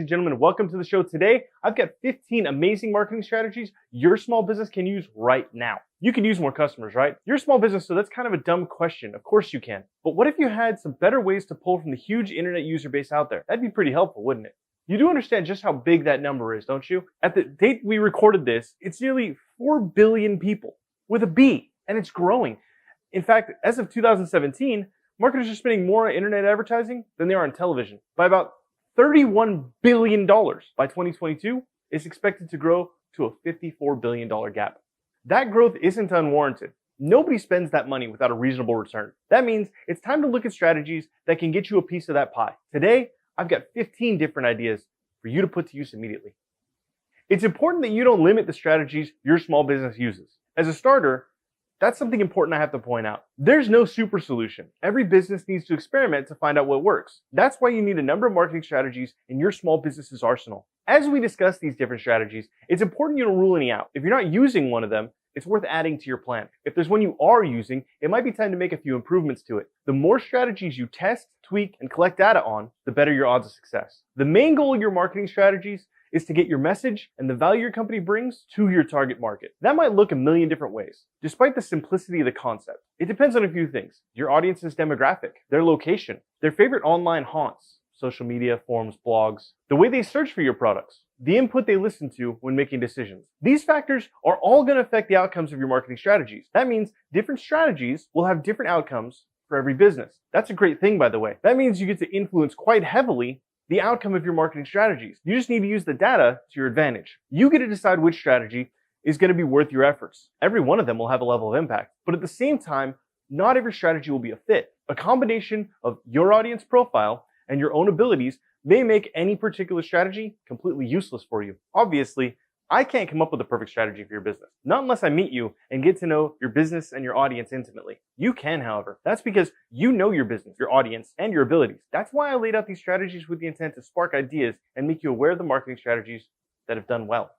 and gentlemen, welcome to the show. Today, I've got 15 amazing marketing strategies your small business can use right now. You can use more customers, right? You're a small business, so that's kind of a dumb question. Of course you can. But what if you had some better ways to pull from the huge internet user base out there? That'd be pretty helpful, wouldn't it? You do understand just how big that number is, don't you? At the date we recorded this, it's nearly 4 billion people with a B, and it's growing. In fact, as of 2017, marketers are spending more on internet advertising than they are on television. By about $31 billion by 2022, it's expected to grow to a $54 billion gap. That growth isn't unwarranted. Nobody spends that money without a reasonable return. That means it's time to look at strategies that can get you a piece of that pie. Today, I've got 15 different ideas for you to put to use immediately. It's important that you don't limit the strategies your small business uses. As a starter, that's something important I have to point out. There's no super solution. Every business needs to experiment to find out what works. That's why you need a number of marketing strategies in your small business's arsenal. As we discuss these different strategies, it's important you don't rule any out. If you're not using one of them, it's worth adding to your plan. If there's one you are using, it might be time to make a few improvements to it. The more strategies you test, tweak, and collect data on, the better your odds of success. The main goal of your marketing strategies is to get your message and the value your company brings to your target market. That might look a million different ways. Despite the simplicity of the concept, it depends on a few things. Your audience's demographic, their location, their favorite online haunts, social media, forums, blogs, the way they search for your products, the input they listen to when making decisions. These factors are all going to affect the outcomes of your marketing strategies. That means different strategies will have different outcomes for every business. That's a great thing, by the way. That means you get to influence quite heavily the outcome of your marketing strategies. You just need to use the data to your advantage. You get to decide which strategy is going to be worth your efforts. Every one of them will have a level of impact, but at the same time, not every strategy will be a fit. A combination of your audience profile and your own abilities may make any particular strategy completely useless for you. Obviously, I can't come up with a perfect strategy for your business, not unless I meet you and get to know your business and your audience intimately. You can, however. That's because you know your business, your audience, and your abilities. That's why I laid out these strategies with the intent to spark ideas and make you aware of the marketing strategies that have done well.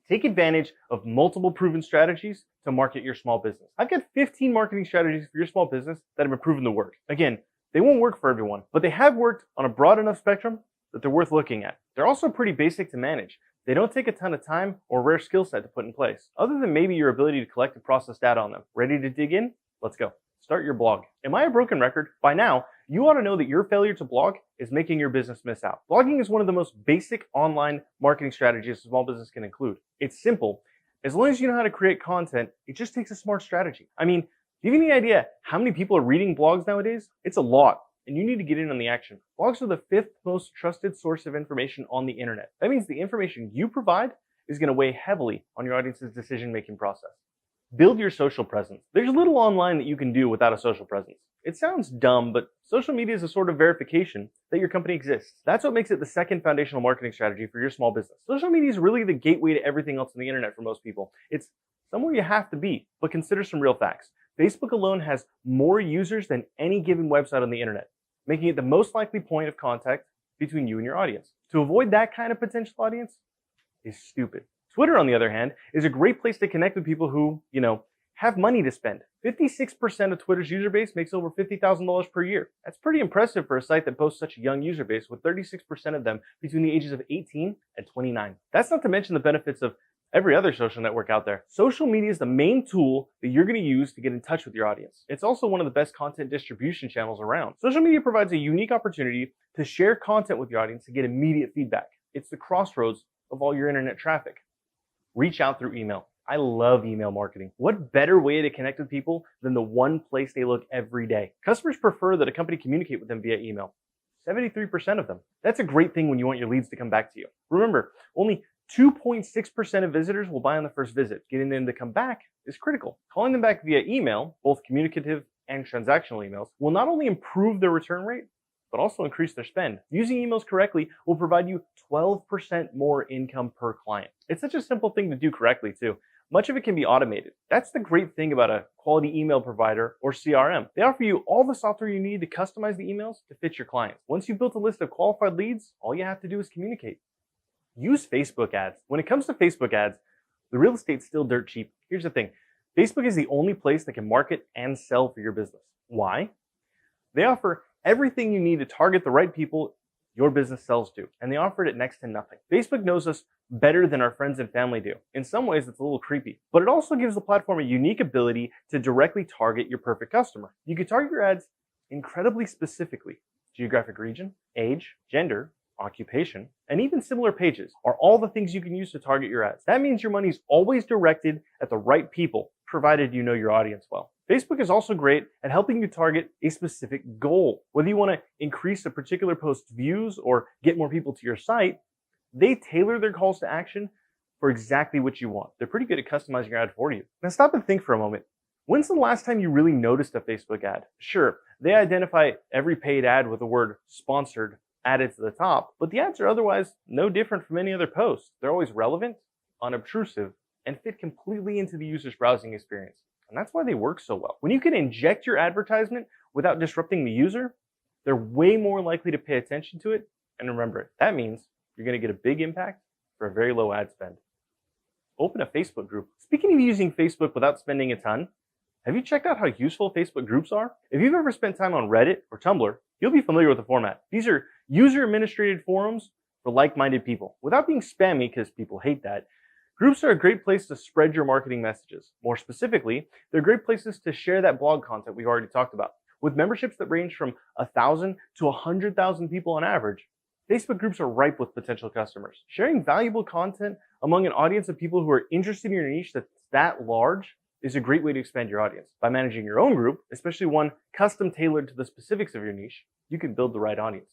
Take advantage of multiple proven strategies to market your small business. I've got 15 marketing strategies for your small business that have been proven to work. Again, they won't work for everyone, but they have worked on a broad enough spectrum that they're worth looking at. They're also pretty basic to manage. They don't take a ton of time or rare skill set to put in place, other than maybe your ability to collect and process data on them. Ready to dig in? Let's go. Start your blog. Am I a broken record? By now, you ought to know that your failure to blog is making your business miss out. Blogging is one of the most basic online marketing strategies a small business can include. It's simple. As long as you know how to create content, it just takes a smart strategy. I mean, do you have any idea how many people are reading blogs nowadays? It's a lot. And you need to get in on the action. Blogs are the 5th most trusted source of information on the internet. That means the information you provide is going to weigh heavily on your audience's decision-making process. Build your social presence. There's little online that you can do without a social presence. It sounds dumb, but social media is a sort of verification that your company exists. That's what makes it the second foundational marketing strategy for your small business. Social media is really the gateway to everything else on the internet for most people. It's somewhere you have to be, but consider some real facts. Facebook alone has more users than any given website on the internet, making it the most likely point of contact between you and your audience. To avoid that kind of potential audience is stupid. Twitter, on the other hand, is a great place to connect with people who, have money to spend. 56% of Twitter's user base makes over $50,000 per year. That's pretty impressive for a site that boasts such a young user base, with 36% of them between the ages of 18 and 29. That's not to mention the benefits of every other social network out there. Social media is the main tool that you're going to use to get in touch with your audience. It's also one of the best content distribution channels around. Social media provides a unique opportunity to share content with your audience to get immediate feedback. It's the crossroads of all your internet traffic. Reach out through email. I love email marketing. What better way to connect with people than the one place they look every day? Customers prefer that a company communicate with them via email. 73% of them. That's a great thing when you want your leads to come back to you. Remember, only 2.6% of visitors will buy on the first visit. Getting them to come back is critical. Calling them back via email, both communicative and transactional emails, will not only improve their return rate, but also increase their spend. Using emails correctly will provide you 12% more income per client. It's such a simple thing to do correctly too. Much of it can be automated. That's the great thing about a quality email provider or CRM. They offer you all the software you need to customize the emails to fit your clients. Once you've built a list of qualified leads, all you have to do is communicate. Use Facebook ads. When it comes to Facebook ads, the real estate's still dirt cheap. Here's the thing. Facebook is the only place that can market and sell for your business. Why? They offer everything you need to target the right people your business sells to, and they offer it at next to nothing. Facebook knows us better than our friends and family do. In some ways, it's a little creepy, but it also gives the platform a unique ability to directly target your perfect customer. You can target your ads incredibly specifically. Geographic region, age, gender, occupation, and even similar pages are all the things you can use to target your ads. That means your money's always directed at the right people, provided you know your audience well. Facebook is also great at helping you target a specific goal. Whether you want to increase a particular post's views or get more people to your site, they tailor their calls to action for exactly what you want. They're pretty good at customizing your ad for you. Now stop and think for a moment. When's the last time you really noticed a Facebook ad? Sure, they identify every paid ad with the word sponsored added to the top, but the ads are otherwise no different from any other post. They're always relevant, unobtrusive, and fit completely into the user's browsing experience. And that's why they work so well. When you can inject your advertisement without disrupting the user, they're way more likely to pay attention to it. And remember it, that means you're going to get a big impact for a very low ad spend. Open a Facebook group. Speaking of using Facebook without spending a ton, have you checked out how useful Facebook groups are? If you've ever spent time on Reddit or Tumblr, you'll be familiar with the format. These are user-administrated forums for like-minded people. Without being spammy, because people hate that, groups are a great place to spread your marketing messages. More specifically, they're great places to share that blog content we've already talked about. With memberships that range from 1,000 to 100,000 people on average, Facebook groups are ripe with potential customers. Sharing valuable content among an audience of people who are interested in your niche that's that large is a great way to expand your audience. By managing your own group, especially one custom tailored to the specifics of your niche, you can build the right audience.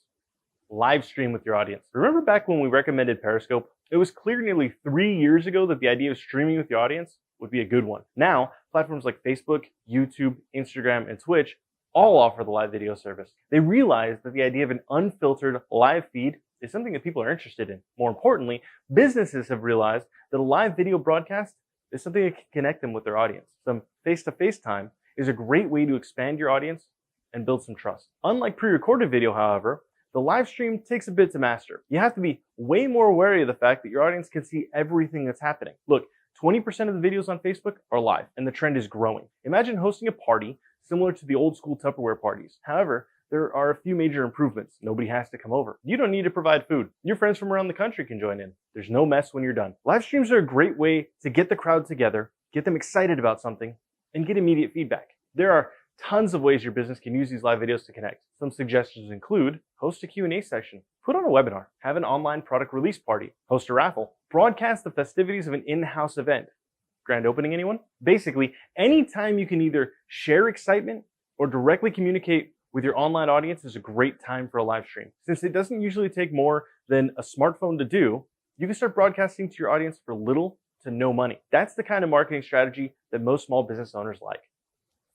Live stream with your audience. Remember back when we recommended Periscope? It was clear nearly 3 years ago that the idea of streaming with your audience would be a good one. Now, platforms like Facebook, YouTube, Instagram, and Twitch all offer the live video service. They realize that the idea of an unfiltered live feed is something that people are interested in. More importantly, businesses have realized that a live video broadcast is something that can connect them with their audience. Some face-to-face time is a great way to expand your audience and build some trust. Unlike pre-recorded video, however, the live stream takes a bit to master. You have to be way more wary of the fact that your audience can see everything that's happening. Look, 20% of the videos on Facebook are live, and the trend is growing. Imagine hosting a party similar to the old school Tupperware parties. However, there are a few major improvements. Nobody has to come over. You don't need to provide food. Your friends from around the country can join in. There's no mess when you're done. Live streams are a great way to get the crowd together, get them excited about something, and get immediate feedback. There are tons of ways your business can use these live videos to connect. Some suggestions include host a Q&A session, put on a webinar, have an online product release party, host a raffle, broadcast the festivities of an in-house event. Grand opening, anyone? Basically, anytime you can either share excitement or directly communicate with your online audience is a great time for a live stream. Since it doesn't usually take more than a smartphone to do, you can start broadcasting to your audience for little to no money. That's the kind of marketing strategy that most small business owners like.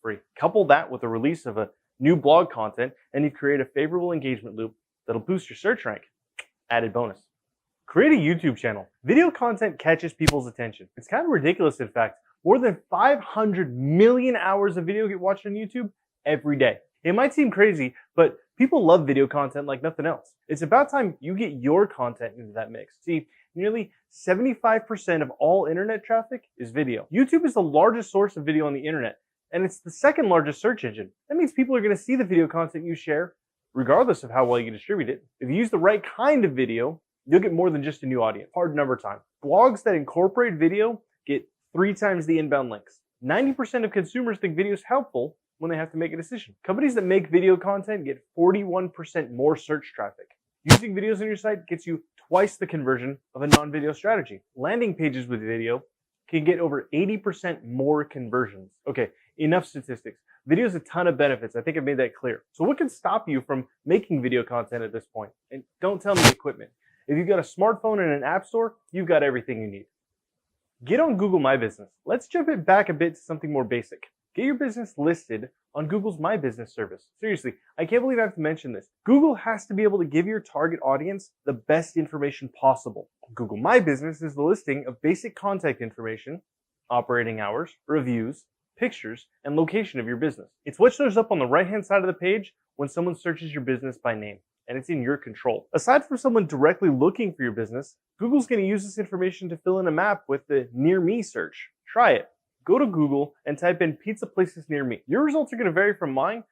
Free. Couple that with the release of a new blog content, and you've created a favorable engagement loop that'll boost your search rank. Added bonus. Create a YouTube channel. Video content catches people's attention. It's kind of ridiculous, in fact. More than 500 million hours of video get watched on YouTube every day. It might seem crazy, but people love video content like nothing else. It's about time you get your content into that mix. See, nearly 75% of all internet traffic is video. YouTube is the largest source of video on the internet, and it's the second largest search engine. That means people are going to see the video content you share, regardless of how well you distribute it. If you use the right kind of video, you'll get more than just a new audience. Hard number time. Blogs that incorporate video get 3 times the inbound links. 90% of consumers think video is helpful when they have to make a decision. Companies that make video content get 41% more search traffic. Using videos on your site gets you twice the conversion of a non-video strategy. Landing pages with video can get over 80% more conversions. Okay, enough statistics. Video has a ton of benefits. I think I've made that clear. So what can stop you from making video content at this point? And don't tell me equipment. If you've got a smartphone and an app store, you've got everything you need. Get on Google My Business. Let's jump it back a bit to something more basic. Get your business listed on Google's My Business service. Seriously, I can't believe I have to mention this. Google has to be able to give your target audience the best information possible. Google My Business is the listing of basic contact information, operating hours, reviews, pictures, and location of your business. It's what shows up on the right-hand side of the page when someone searches your business by name, and it's in your control. Aside from someone directly looking for your business, Google's going to use this information to fill in a map with the Near Me search. Try it. Go to Google and type in pizza places near me. Your results are going to vary from mine,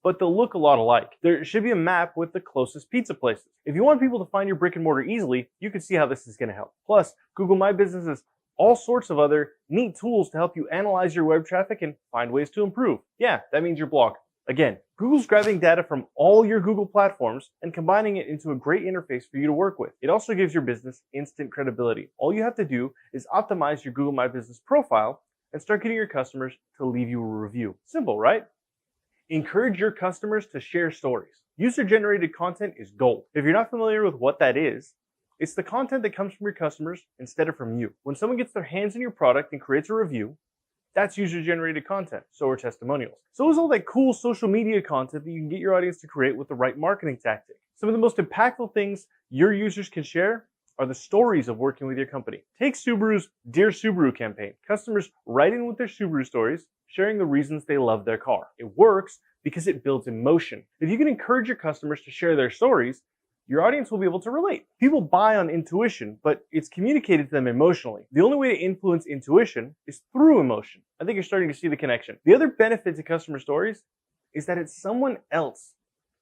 but they'll look a lot alike. There should be a map with the closest pizza places. If you want people to find your brick and mortar easily, you can see how this is going to help. Plus, Google My Business has all sorts of other neat tools to help you analyze your web traffic and find ways to improve. Yeah, that means your blog. Again, Google's grabbing data from all your Google platforms and combining it into a great interface for you to work with. It also gives your business instant credibility. All you have to do is optimize your Google My Business profile and start getting your customers to leave you a review. Simple, right? Encourage your customers to share stories. User-generated content is gold. If you're not familiar with what that is, it's the content that comes from your customers instead of from you. When someone gets their hands on your product and creates a review, that's user-generated content. So are testimonials. So is all that cool social media content that you can get your audience to create with the right marketing tactic. Some of the most impactful things your users can share are the stories of working with your company. Take Subaru's Dear Subaru campaign. Customers write in with their Subaru stories, sharing the reasons they love their car. It works because it builds emotion. If you can encourage your customers to share their stories, your audience will be able to relate. People buy on intuition, but it's communicated to them emotionally. The only way to influence intuition is through emotion. I think you're starting to see the connection. The other benefit to customer stories is that it's someone else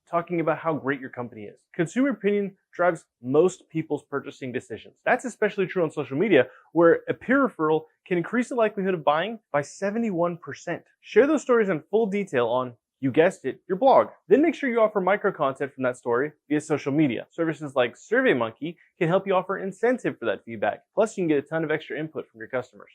talking about how great your company is. Consumer opinion drives most people's purchasing decisions. That's especially true on social media, where a peer referral can increase the likelihood of buying by 71%. Share those stories in full detail on, you guessed it, your blog. Then make sure you offer micro content from that story via social media. Services like SurveyMonkey can help you offer incentive for that feedback. Plus, you can get a ton of extra input from your customers.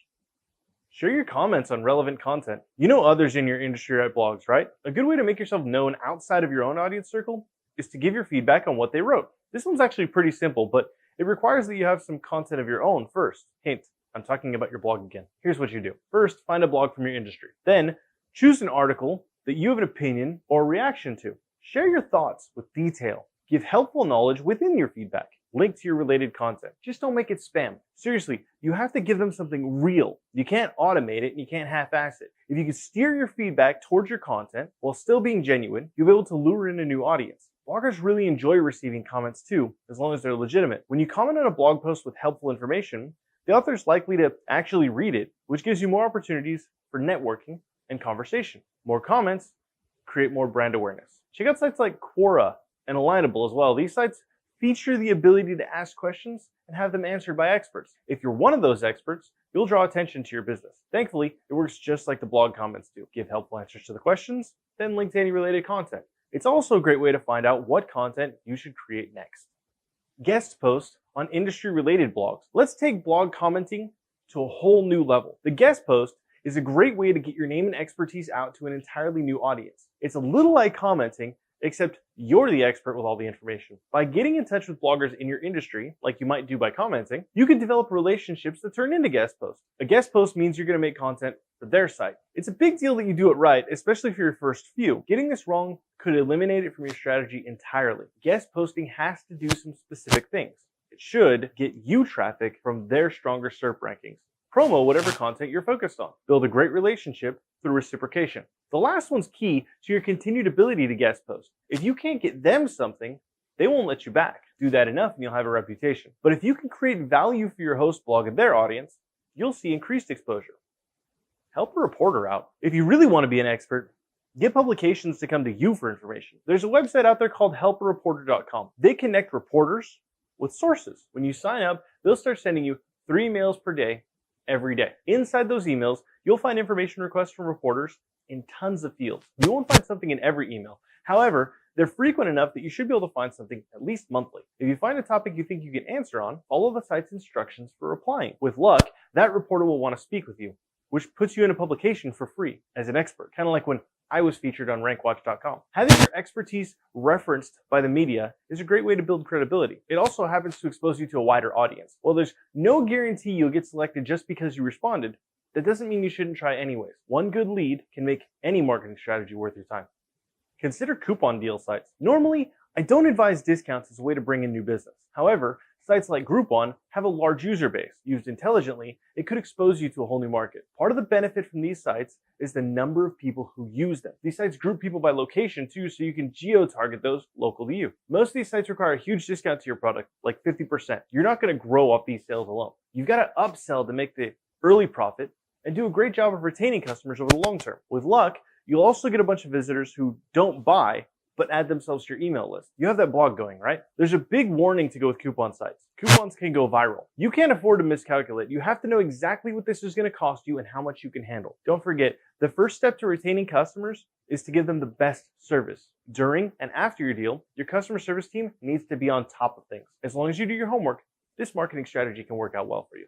Share your comments on relevant content. You know others in your industry write blogs, right? A good way to make yourself known outside of your own audience circle is to give your feedback on what they wrote. This one's actually pretty simple, but it requires that you have some content of your own first. Hint, I'm talking about your blog again. Here's what you do. First, find a blog from your industry. Then, choose an article that you have an opinion or reaction to. Share your thoughts with detail. Give helpful knowledge within your feedback. Link to your related content. Just don't make it spam. Seriously, you have to give them something real. You can't automate it and you can't half-ass it. If you can steer your feedback towards your content while still being genuine, you'll be able to lure in a new audience. Bloggers really enjoy receiving comments too, as long as they're legitimate. When you comment on a blog post with helpful information, the author's likely to actually read it, which gives you more opportunities for networking and conversation. More comments create more brand awareness. Check out sites like Quora and Alignable as well. These sites feature the ability to ask questions and have them answered by experts. If you're one of those experts, you'll draw attention to your business. Thankfully, it works just like the blog comments do. Give helpful answers to the questions, then link to any related content. It's also a great way to find out what content you should create next. Guest post on industry-related blogs. Let's take blog commenting to a whole new level. The guest post is a great way to get your name and expertise out to an entirely new audience. It's a little like commenting, except you're the expert with all the information. By getting in touch with bloggers in your industry, like you might do by commenting, you can develop relationships that turn into guest posts. A guest post means you're going to make content for their site. It's a big deal that you do it right, especially for your first few. Getting this wrong could eliminate it from your strategy entirely. Guest posting has to do some specific things. It should get you traffic from their stronger SERP rankings. Promo whatever content you're focused on. Build a great relationship through reciprocation. The last one's key to your continued ability to guest post. If you can't get them something, they won't let you back. Do that enough and you'll have a reputation. But if you can create value for your host blog and their audience, you'll see increased exposure. Help a reporter out. If you really want to be an expert, get publications to come to you for information. There's a website out there called helpareporter.com. They connect reporters with sources. When you sign up, they'll start sending you 3 emails per day every day. Inside those emails, you'll find information requests from reporters in tons of fields. You won't find something in every email. However, they're frequent enough that you should be able to find something at least monthly. If you find a topic you think you can answer on, follow the site's instructions for replying. With luck, that reporter will want to speak with you, which puts you in a publication for free as an expert, kind of like when I was featured on rankwatch.com. Having your expertise referenced by the media is a great way to build credibility. It also happens to expose you to a wider audience. While there's no guarantee you'll get selected just because you responded, that doesn't mean you shouldn't try anyways. One good lead can make any marketing strategy worth your time. Consider coupon deal sites. Normally, I don't advise discounts as a way to bring in new business. However, sites like Groupon have a large user base. Used intelligently, it could expose you to a whole new market. Part of the benefit from these sites is the number of people who use them. These sites group people by location too, so you can geo-target those local to you. Most of these sites require a huge discount to your product, like 50%. You're not going to grow off these sales alone. You've got to upsell to make the early profit and do a great job of retaining customers over the long term. With luck, You'll also get a bunch of visitors who don't buy, but add themselves to your email list. You have that blog going, right? There's a big warning to go with coupon sites. Coupons can go viral. You can't afford to miscalculate. You have to know exactly what this is going to cost you and how much you can handle. Don't forget, the first step to retaining customers is to give them the best service. During and after your deal, your customer service team needs to be on top of things. As long as you do your homework, this marketing strategy can work out well for you.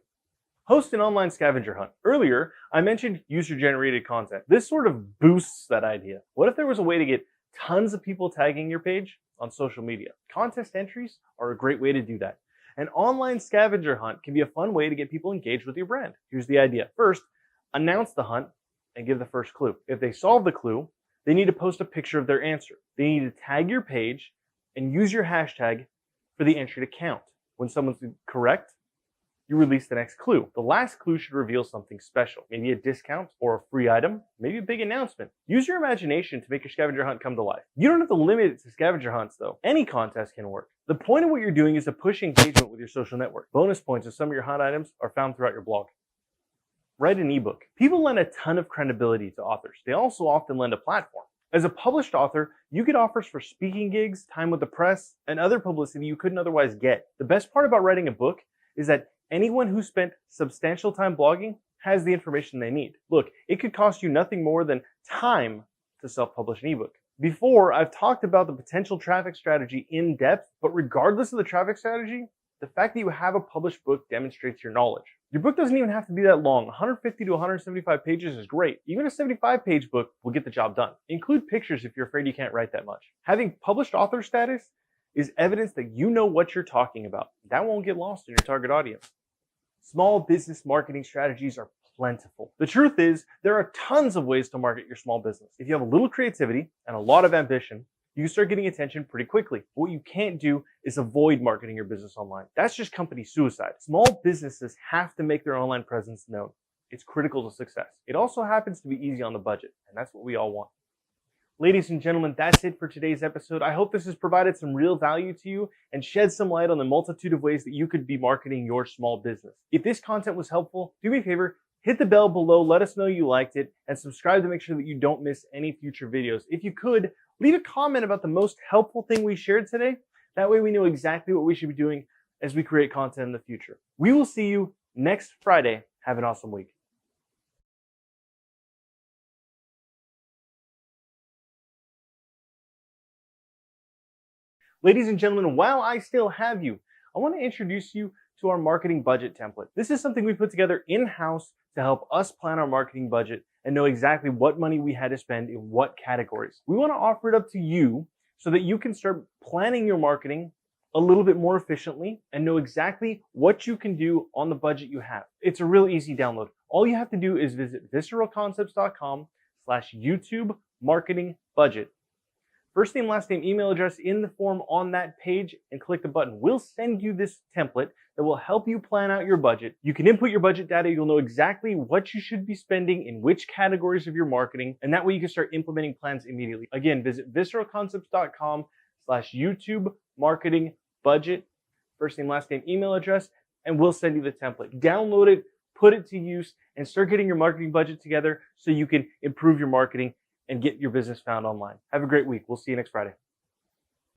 Host an online scavenger hunt. Earlier, I mentioned user-generated content. This sort of boosts that idea. What if there was a way to get tons of people tagging your page on social media? Contest entries are a great way to do that. An online scavenger hunt can be a fun way to get people engaged with your brand. Here's the idea. First, announce the hunt and give the first clue. If they solve the clue, they need to post a picture of their answer. They need to tag your page and use your hashtag for the entry to count. When someone's correct, you release the next clue. The last clue should reveal something special, maybe a discount or a free item, maybe a big announcement. Use your imagination to make your scavenger hunt come to life. You don't have to limit it to scavenger hunts though. Any contest can work. The point of what you're doing is to push engagement with your social network. Bonus points if some of your hunt items are found throughout your blog. Write an ebook. People lend a ton of credibility to authors. They also often lend a platform. As a published author, you get offers for speaking gigs, time with the press, and other publicity you couldn't otherwise get. The best part about writing a book is that anyone who spent substantial time blogging has the information they need. Look, it could cost you nothing more than time to self-publish an ebook. Before, I've talked about the potential traffic strategy in depth, but regardless of the traffic strategy, the fact that you have a published book demonstrates your knowledge. Your book doesn't even have to be that long. 150 to 175 pages is great. Even a 75-page book will get the job done. Include pictures if you're afraid you can't write that much. Having published author status is evidence that you know what you're talking about. That won't get lost in your target audience. Small business marketing strategies are plentiful. The truth is, there are tons of ways to market your small business. If you have a little creativity and a lot of ambition, you can start getting attention pretty quickly. What you can't do is avoid marketing your business online. That's just company suicide. Small businesses have to make their online presence known. It's critical to success. It also happens to be easy on the budget, and that's what we all want. Ladies and gentlemen, that's it for today's episode. I hope this has provided some real value to you and shed some light on the multitude of ways that you could be marketing your small business. If this content was helpful, do me a favor, hit the bell below, let us know you liked it, and subscribe to make sure that you don't miss any future videos. If you could, leave a comment about the most helpful thing we shared today. That way we know exactly what we should be doing as we create content in the future. We will see you next Friday. Have an awesome week. Ladies and gentlemen, while I still have you, I want to introduce you to our marketing budget template. This is something we put together in-house to help us plan our marketing budget and know exactly what money we had to spend in what categories. We want to offer it up to you so that you can start planning your marketing a little bit more efficiently and know exactly what you can do on the budget you have. It's a real easy download. All you have to do is visit visceralconcepts.com/YouTube marketing budget. First name, last name, email address in the form on that page and click the button. We'll send you this template that will help you plan out your budget. You can input your budget data. You'll know exactly what you should be spending in which categories of your marketing, and that way you can start implementing plans immediately. Again, visit visceralconcepts.com/YouTube marketing budget, first name, last name, email address, and we'll send you the template. Download it, put it to use, and start getting your marketing budget together so you can improve your marketing and get your business found online. Have a great week. We'll see you next Friday.